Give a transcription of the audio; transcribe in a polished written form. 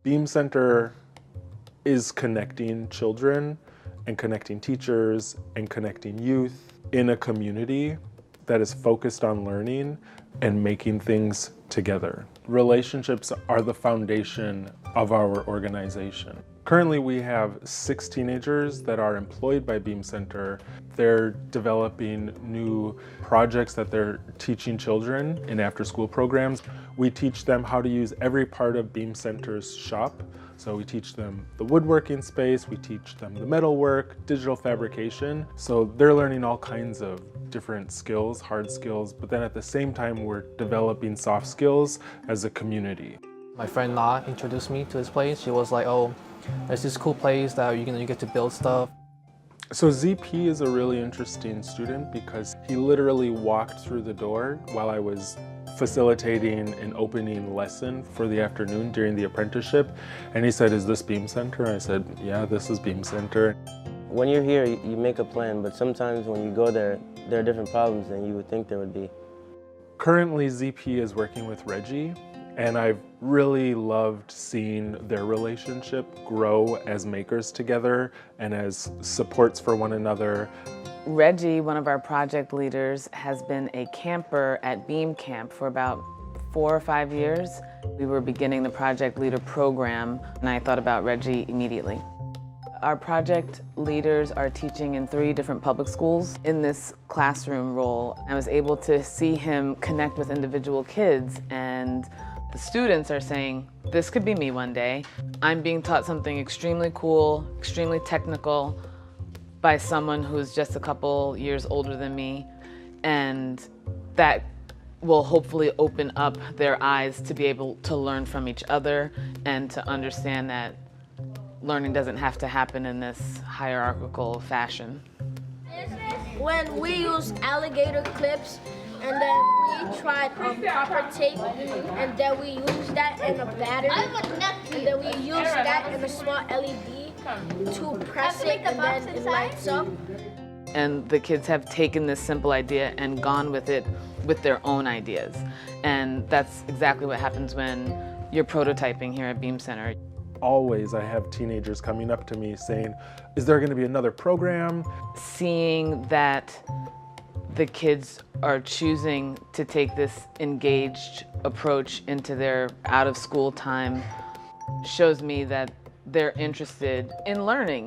Beam Center is connecting children and connecting teachers and connecting youth in a community that is focused on learning and making things together. Relationships are the foundation of our organization. Currently, we have 6 teenagers that are employed by Beam Center. They're developing new projects that they're teaching children in after-school programs. We teach them how to use every part of Beam Center's shop. So we teach them the woodworking space, we teach them the metalwork, digital fabrication. So they're learning all kinds of different skills, hard skills, but then at the same time, we're developing soft skills as a community. My friend Na introduced me to this place. She was like, oh, there's this cool place that you get to build stuff. So ZP is a really interesting student because he literally walked through the door while I was facilitating an opening lesson for the afternoon during the apprenticeship. And he said, is this Beam Center? I said, yeah, this is Beam Center. When you're here, you make a plan, but sometimes when you go there, there are different problems than you would think there would be. Currently, ZP is working with Reggie, and I've really loved seeing their relationship grow as makers together and as supports for one another. Reggie, one of our project leaders, has been a camper at Beam Camp for about 4 or 5 years. We were beginning the project leader program, and I thought about Reggie immediately. Our project leaders are teaching in 3 different public schools. In this classroom role, I was able to see him connect with individual kids, and the students are saying, this could be me one day. I'm being taught something extremely cool, extremely technical by someone who's just a couple years older than me, and that will hopefully open up their eyes to be able to learn from each other and to understand that learning doesn't have to happen in this hierarchical fashion. When we use alligator clips and then we tried copper tape and then we use that in a battery and then we use that in a small LED to press it and then it lights up. And the kids have taken this simple idea and gone with it with their own ideas. And that's exactly what happens when you're prototyping here at Beam Center. Always I have teenagers coming up to me saying, is there going to be another program? Seeing that the kids are choosing to take this engaged approach into their out of school time shows me that they're interested in learning.